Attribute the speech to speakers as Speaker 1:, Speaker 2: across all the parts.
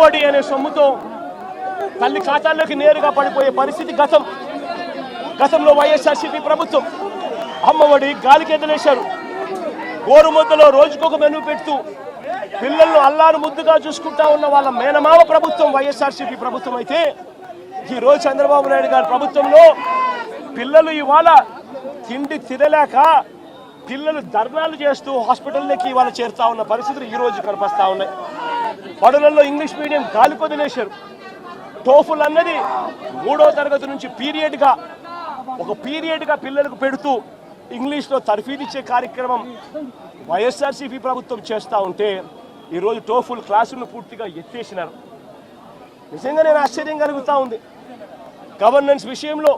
Speaker 1: అమ్మఒడి అనే సొమ్ముతో తల్లి ఖాతాల్లోకి నేరుగా పడిపోయే పరిస్థితి గతంలో వైఎస్ఆర్సీపీ ప్రభుత్వం అమ్మఒడి గాలికి ఎదిలేశారు. గోరుముద్దలో రోజుకొక మెనూ పెడుతూ పిల్లలను అల్లారు ముద్దుగా చూసుకుంటా ఉన్న వాళ్ళ మేనమామ ప్రభుత్వం వైఎస్ఆర్సీపీ ప్రభుత్వం అయితే ఈరోజు చంద్రబాబు నాయుడు గారి ప్రభుత్వంలో పిల్లలు ఇవాళ తిండి తినలేక పిల్లలు ధర్నాలు చేస్తూ హాస్పిటల్లోకి ఇవాళ చేరుతా ఉన్న పరిస్థితులు ఈరోజు కనిపిస్తూ ఉన్నాయి. బడులలో ఇంగ్లీష్ మీడియం గాలి కొదిలేశారు. టోఫుల్ అన్నది 3వ తరగతి నుంచి పీరియడ్గా పిల్లలకు పెడుతూ ఇంగ్లీష్లో తర్ఫీదిచ్చే కార్యక్రమం వైఎస్ఆర్సీపీ ప్రభుత్వం చేస్తూ ఉంటే ఈరోజు టోఫుల్ క్లాసులను పూర్తిగా ఎత్తేసినారు. నిజంగా నేను ఆశ్చర్యం కలుగుతూ ఉంది. గవర్నెన్స్ విషయంలో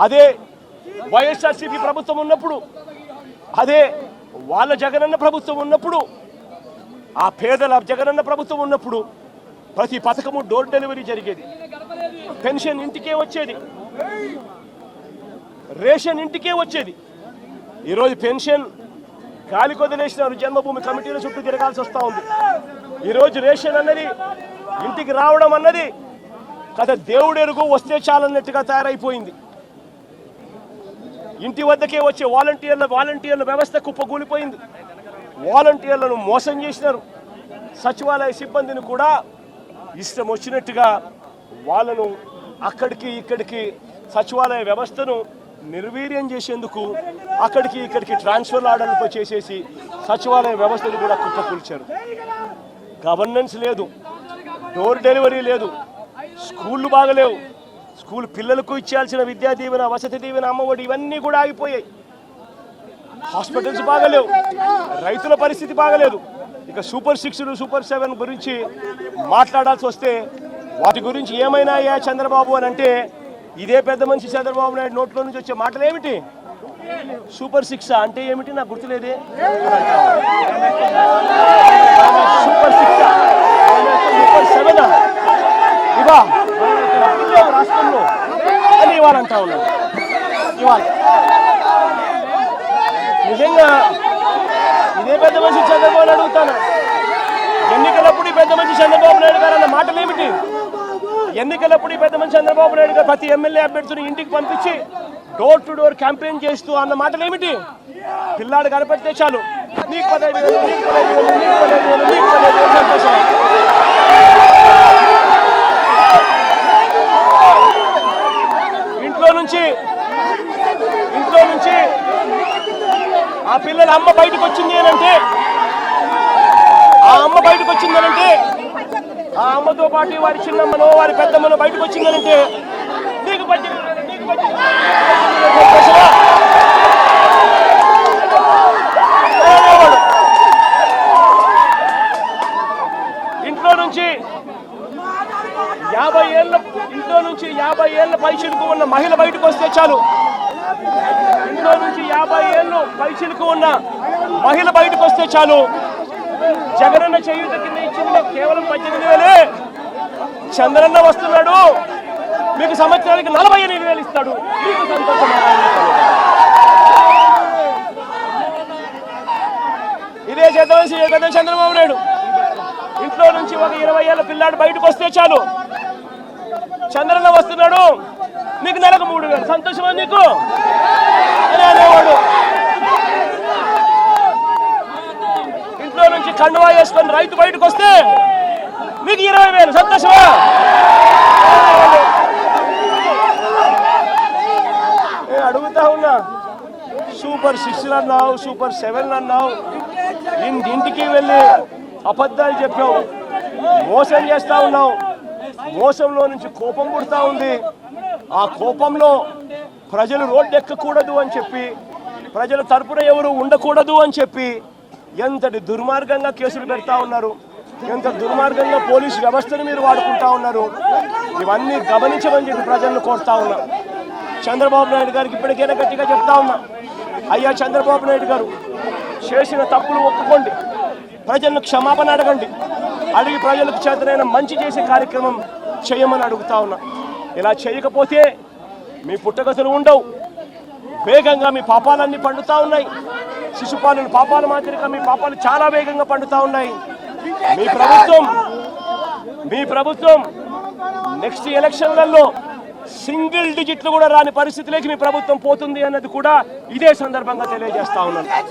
Speaker 1: అదే వైఎస్ఆర్సీపీ ప్రభుత్వం ఉన్నప్పుడు, అదే వాళ్ళ జగనన్న ప్రభుత్వం ఉన్నప్పుడు, ఆ పేదల జగనన్న ప్రభుత్వం ఉన్నప్పుడు ప్రతి పథకము డోర్ డెలివరీ జరిగేది. పెన్షన్ ఇంటికే వచ్చేది, రేషన్ ఇంటికే వచ్చేది. ఈరోజు పెన్షన్ గాలి కొదిలేసినారు. జన్మభూమి కమిటీల చుట్టూ తిరగాల్సి వస్తూ ఉంది. ఈరోజు రేషన్ అన్నది ఇంటికి రావడం అన్నది కథ దేవుడెరుగు వస్తే చాలన్నట్టుగా తయారైపోయింది. ఇంటి వద్దకే వచ్చే వాలంటీర్ల వ్యవస్థ కుప్పకూలిపోయింది. వాలంటీర్లను మోసం చేసినారు. సచివాలయ సిబ్బందిని కూడా ఇష్టం వచ్చినట్టుగా వాళ్ళను అక్కడికి ఇక్కడికి సచివాలయ వ్యవస్థను నిర్వీర్యం చేసేందుకు అక్కడికి ఇక్కడికి ట్రాన్స్ఫర్ ఆర్డర్లు చేసేసి సచివాలయ వ్యవస్థను కూడా కుప్పకూల్చారు. గవర్నెన్స్ లేదు, డోర్ డెలివరీ లేదు, స్కూళ్ళు బాగలేవు. స్కూల్ పిల్లలకు ఇచ్చేయాల్సిన విద్యా దీవెన, వసతి దీవెన, అమ్మఒడి ఇవన్నీ కూడా ఆగిపోయాయి. హాస్పిటల్స్ బాగలేవు, రైతుల పరిస్థితి బాగలేదు. ఇక సూపర్ 6, సూపర్ 7 గురించి మాట్లాడాల్సి వస్తే వాటి గురించి ఏమైనా చంద్రబాబు అని అంటే ఇదే పెద్ద మనిషి చంద్రబాబు నాయుడు నోట్లో నుంచి వచ్చే మాటలు ఏమిటి? సూపర్ 6 అంటే ఏమిటి నాకు గుర్తులేదే. సూపర్ 6 సూపర్ 7 ఇవా రాష్ట్రంలో అని ఇవాళ అంటా ఉన్నాడు. ఇవాళ నిజంగా ఇదే పెద్ద మనిషి చంద్రబాబు అడుగుతాను, ఎన్నికలప్పుడు పెద్ద మనిషి చంద్రబాబు నాయుడు గారు అన్న మాటలు ఏమిటి? ఎన్నికలప్పుడు పెద్ద మనిషి చంద్రబాబు నాయుడు గారు ప్రతి ఎమ్మెల్యే అభ్యర్థిని ఇంటికి పంపించి డోర్ టు డోర్ క్యాంపెయిన్ చేస్తూ అన్న మాటలు ఏమిటి? పిల్లాడు కనపడితే చాలు నీకు 15,000, నీకు 15,000, నీకు 15,000, నీకు 15,000 సంతోషం. ఇంట్లో నుంచి ఆ పిల్లల అమ్మ బయటకు వచ్చింది అనంటే, ఆ అమ్మ బయటకు వచ్చిందనంటే, ఆ అమ్మతో పాటు వారి చిన్నమ్మనో వారి పెద్దమ్మనో బయటకు వచ్చిందనంటే నీకు ఇంట్లో నుంచి 50 ఏళ్ళ పైచిలుకు ఉన్న మహిళ బయటకు వస్తే చాలు. ఇంట్లో నుంచి 50 ఏళ్ళు పైచిలుకు ఉన్న మహిళ బయటకు వస్తే చాలు. జగనన్న చేయూత కింద ఇచ్చింది కేవలం 18,000. చంద్రన్న వస్తున్నాడు, మీకు సంవత్సరానికి 48,000 ఇస్తాడు. మీకు సంతోషం. ఇదే చేద్దాం చంద్రబాబు నాయుడు. ఇంట్లో నుంచి ఒక 20 ఏళ్ళ పిల్లాడు బయటకు వస్తే చాలు, చంద్రన్న వస్తున్నాడు, నీకు నెలకు 3,000. సంతోషమా నీకు అని అనేవాడు. ఇంట్లో నుంచి కండువా వేసుకొని రైతు బయటకు వస్తే మీకు 20,000. సంతోషమా? అడుగుతా ఉన్నా, సూపర్ 6 అన్నావు, సూపర్ 7 అన్నావు, ఇంటికి వెళ్ళి అబద్ధాలు చెప్పావు, మోసం చేస్తా ఉన్నావు. మోసంలో నుంచి కోపం పుడతా ఉంది. ఆ కోపంలో ప్రజలు రోడ్డు ఎక్కకూడదు అని చెప్పి, ప్రజల తరపున ఎవరు ఉండకూడదు అని చెప్పి ఎంతటి దుర్మార్గంగా కేసులు పెడతా ఉన్నారు, ఎంత దుర్మార్గంగా పోలీసు వ్యవస్థను మీరు వాడుకుంటా ఉన్నారు. ఇవన్నీ గమనించమని చెప్పి ప్రజలను కోరుతా ఉన్నా. చంద్రబాబు నాయుడు గారికి ఇప్పటికైనా గట్టిగా చెప్తా ఉన్నా, అయ్యా చంద్రబాబు నాయుడు గారు చేసిన తప్పులు ఒప్పుకోండి, ప్రజలను క్షమాపణ అడగండి, అడిగి ప్రజలకు చేతనైన మంచి చేసే కార్యక్రమం చేయమని అడుగుతా ఉన్నా. ఇలా చేయకపోతే మీ పుట్టగతులు ఉండవు. వేగంగా మీ పాపాలన్నీ పండుతా ఉన్నాయి. శిశుపాలుని పాపాల మాదిరిగా మీ పాపాలు చాలా వేగంగా పండుతా ఉన్నాయి. మీ ప్రభుత్వం మీ ప్రభుత్వం నెక్స్ట్ ఎలక్షన్లలో సింగిల్ డిజిట్లు కూడా రాని పరిస్థితిలోకి మీ ప్రభుత్వం పోతుంది అన్నది కూడా ఇదే సందర్భంగా తెలియజేస్తా ఉన్నాను.